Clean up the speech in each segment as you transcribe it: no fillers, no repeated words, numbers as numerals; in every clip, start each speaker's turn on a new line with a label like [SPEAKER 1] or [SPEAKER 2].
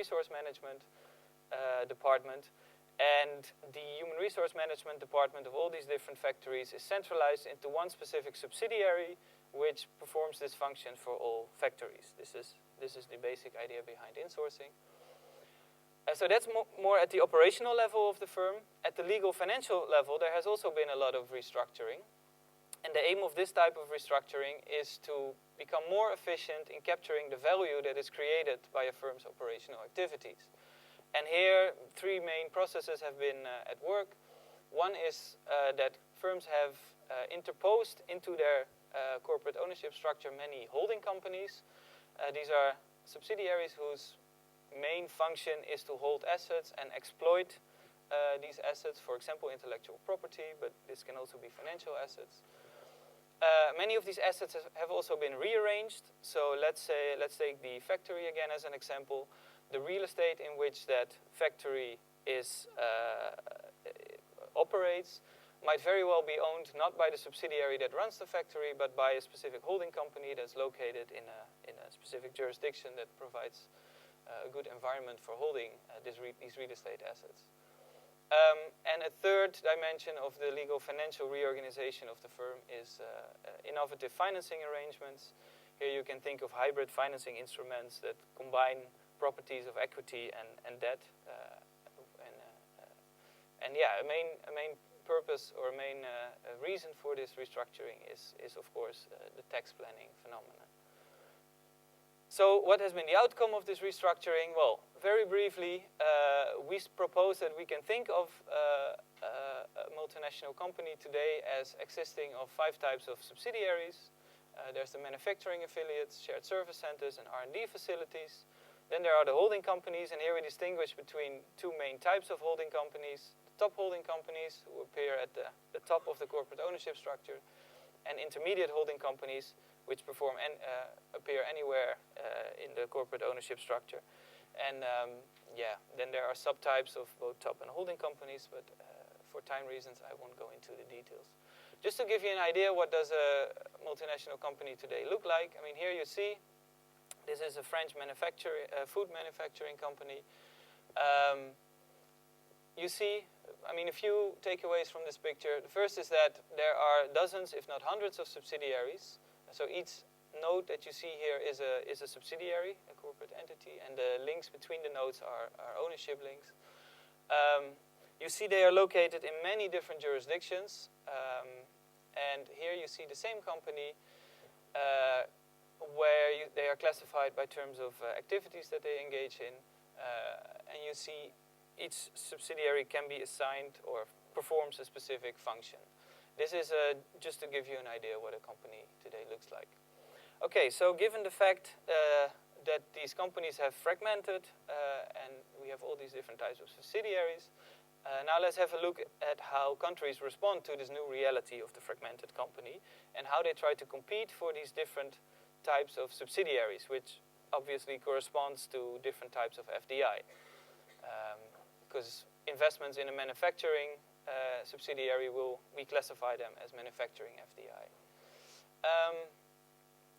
[SPEAKER 1] resource management department. And the human resource management department of all these different factories is centralized into one specific subsidiary which performs this function for all factories. This is the basic idea behind insourcing. So that's more at the operational level of the firm. At the legal financial level, there has also been a lot of restructuring. And the aim of this type of restructuring is to become more efficient in capturing the value that is created by a firm's operational activities. And here, three main processes have been at work. One is that firms have interposed into their corporate ownership structure many holding companies. These are subsidiaries whose main function is to hold assets and exploit these assets, for example, intellectual property, but this can also be financial assets. Many of these assets have also been rearranged. So let's take the factory again as an example. The real estate in which that factory operates might very well be owned not by the subsidiary that runs the factory, but by a specific holding company that's located in a specific jurisdiction that provides a good environment for holding these real estate assets. And a third dimension of the legal financial reorganization of the firm is innovative financing arrangements. Here you can think of hybrid financing instruments that combine properties of equity and debt. A main purpose or a main reason for this restructuring is of course, the tax planning phenomenon. So what has been the outcome of this restructuring? Well, very briefly, we propose that we can think of a multinational company today as existing of 5 types of subsidiaries. There's the manufacturing affiliates, shared service centers, and R&D facilities. Then there are the holding companies, and here we distinguish between 2 main types of holding companies. The top holding companies, who appear at the top of the corporate ownership structure, and intermediate holding companies, which perform appear anywhere in the corporate ownership structure. And then there are subtypes of both top and holding companies, but for time reasons, I won't go into the details. Just to give you an idea, what does a multinational company today look like? I mean, here you see, this is a French food manufacturing company. You see, I mean, a few takeaways from this picture. The first is that there are dozens, if not hundreds, of subsidiaries. So each node that you see here is a subsidiary, a corporate entity, and the links between the nodes are ownership links. You see they are located in many different jurisdictions. And here you see the same company where they are classified by terms of activities that they engage in. And you see each subsidiary can be assigned or performs a specific function. This is just to give you an idea what a company today looks like. Okay, so given the fact that these companies have fragmented and we have all these different types of subsidiaries, now let's have a look at how countries respond to this new reality of the fragmented company and how they try to compete for these different types of subsidiaries, which obviously corresponds to different types of FDI. Because investments in a manufacturing subsidiary we classify them as manufacturing FDI.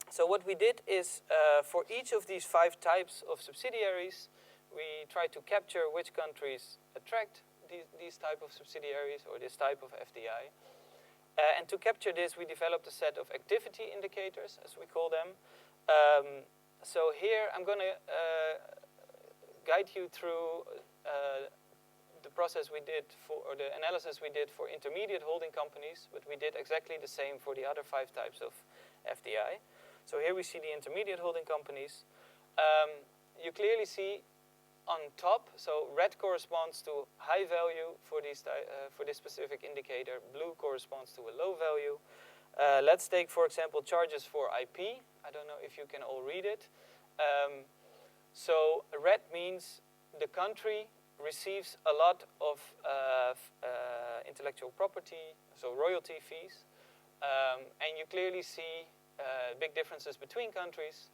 [SPEAKER 1] So what we did is, for each of these 5 types of subsidiaries, we try to capture which countries attract these type of subsidiaries or this type of FDI. And to capture this, we developed a set of activity indicators, as we call them. So here I'm going to guide you through the process we did or the analysis we did for intermediate holding companies, but we did exactly the same for the other 5 types of FDI. So here we see the intermediate holding companies. You clearly see on top, so red corresponds to high value for this specific indicator. Blue corresponds to a low value. Let's take, for example, charges for IP. I don't know if you can all read it. So red means the country receives a lot of intellectual property, so royalty fees. And you clearly see big differences between countries.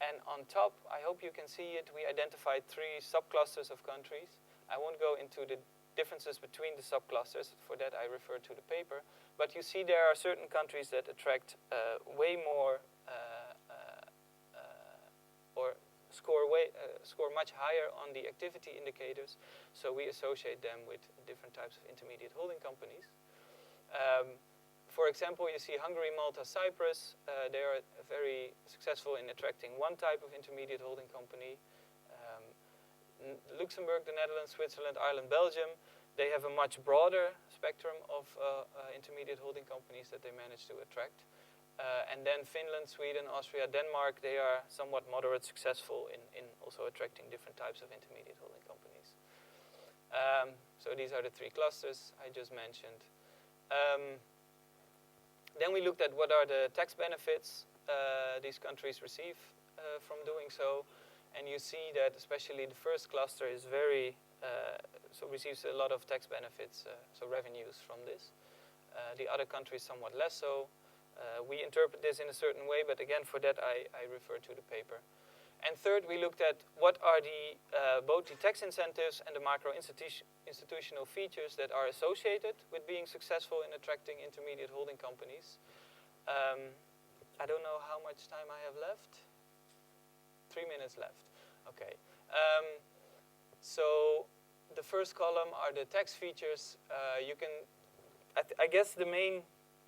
[SPEAKER 1] And on top, I hope you can see it, we identified 3 subclusters of countries. I won't go into the differences between the subclusters. For that, I refer to the paper. But you see there are certain countries that attract way more or score much higher on the activity indicators, so we associate them with different types of intermediate holding companies. For example, you see Hungary, Malta, Cyprus. They are very successful in attracting one type of intermediate holding company. Luxembourg, the Netherlands, Switzerland, Ireland, Belgium, they have a much broader spectrum of intermediate holding companies that they manage to attract. And then Finland, Sweden, Austria, Denmark, they are somewhat moderate successful in also attracting different types of intermediate holding companies. So these are the three clusters I just mentioned. Then we looked at what are the tax benefits these countries receive from doing so. And you see that especially the first cluster is so receives a lot of tax benefits, so revenues from this. The other countries somewhat less so. We interpret this in a certain way, but again, for that I refer to the paper. And third, we looked at what are both the tax incentives and the macro-institutional features that are associated with being successful in attracting intermediate holding companies. I don't know how much time I have left. 3 minutes left. Okay. So the first column are the tax features. I guess the main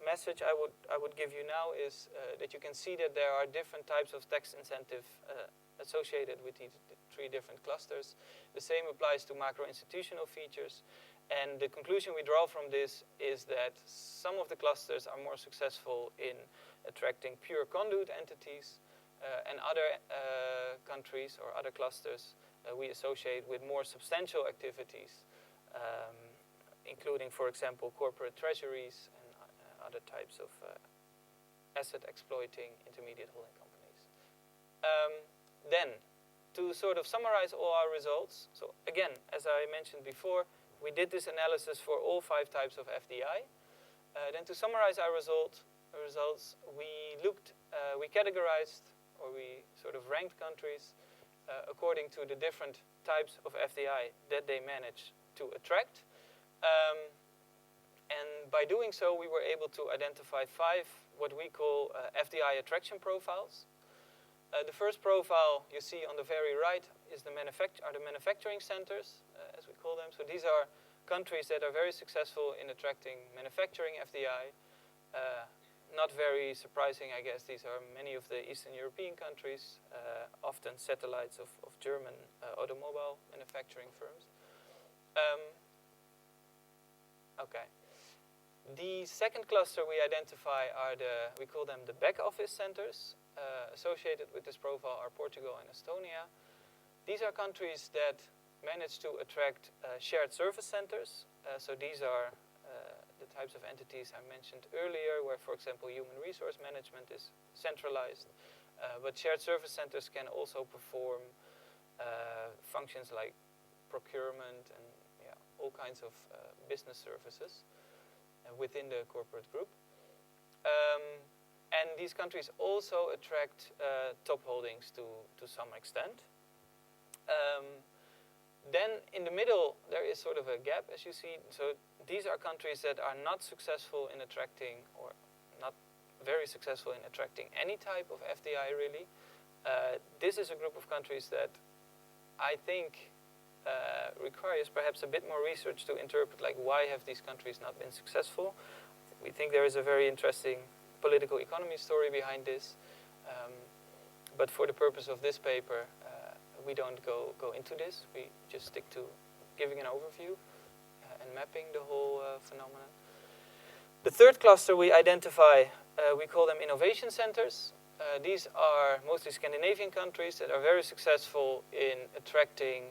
[SPEAKER 1] message I would give you now is that you can see that there are different types of tax incentive associated with these three different clusters. The same applies to macro-institutional features. And the conclusion we draw from this is that some of the clusters are more successful in attracting pure conduit entities, and other countries or other clusters we associate with more substantial activities, including, for example, corporate treasuries and other types of asset exploiting intermediate holding companies. Then, to sort of summarize all our results, so again, as I mentioned before, we did this analysis for all 5 types of FDI. Then to summarize our results, we categorized, or we sort of ranked countries according to the different types of FDI that they managed to attract. And by doing so, we were able to identify 5 what we call FDI Attraction Profiles. The first profile you see on the very right is the manufacturing centers, as we call them. So these are countries that are very successful in attracting manufacturing FDI. Not very surprising, I guess. These are many of the Eastern European countries, often satellites of German automobile manufacturing firms. Okay. The second cluster we identify are we call them the back office centers. Associated with this profile are Portugal and Estonia. These are countries that manage to attract shared service centers. So these are the types of entities I mentioned earlier, where, for example, human resource management is centralized. But shared service centers can also perform functions like procurement and all kinds of business services within the corporate group. And these countries also attract top holdings to some extent. Then in the middle, there is sort of a gap, as you see. So these are countries that are not successful in attracting, or not very successful in attracting any type of FDI, really. This is a group of countries that I think requires perhaps a bit more research to interpret, like, why have these countries not been successful? We think there is a very interesting political economy story behind this. But for the purpose of this paper, we don't go into this. We just stick to giving an overview and mapping the whole phenomenon. The third cluster we identify, we call them innovation centers. These are mostly Scandinavian countries that are very successful in attracting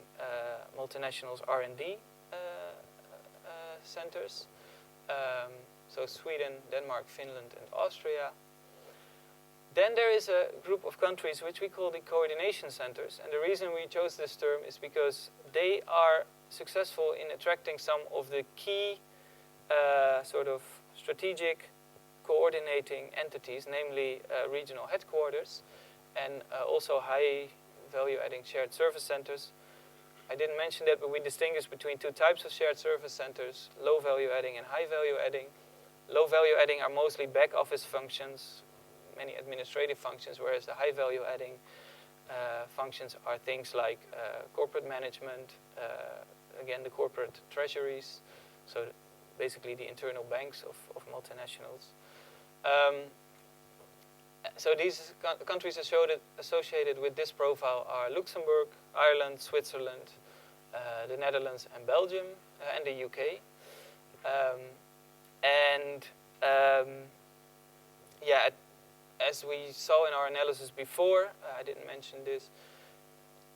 [SPEAKER 1] multinationals' R&D centers. So Sweden, Denmark, Finland, and Austria. Then there is a group of countries which we call the coordination centers. And the reason we chose this term is because they are successful in attracting some of the key sort of strategic coordinating entities, namely regional headquarters, and also high value-adding shared service centers. I didn't mention that, but we distinguish between 2 types of shared service centers, low value-adding and high value-adding. Low value-adding are mostly back-office functions, many administrative functions, whereas the high value-adding functions are things like corporate management, again the corporate treasuries, so basically the internal banks of multinationals. So these countries associated with this profile are Luxembourg, Ireland, Switzerland, the Netherlands and Belgium, and the UK. Yeah, as we saw in our analysis before, I didn't mention this,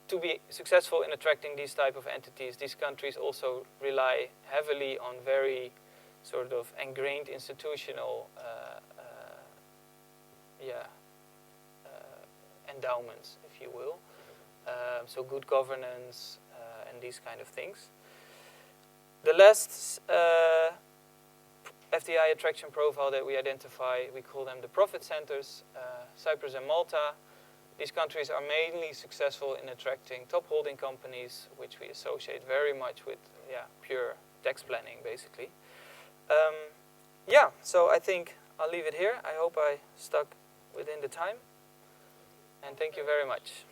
[SPEAKER 1] to be successful in attracting these type of entities, these countries also rely heavily on very sort of ingrained institutional endowments, if you will. So good governance and these kind of things. The last FDI attraction profile that we identify, we call them the profit centers, Cyprus and Malta. These countries are mainly successful in attracting top holding companies, which we associate very much with pure tax planning, basically. So I think I'll leave it here. I hope I stuck within the time. And thank you very much.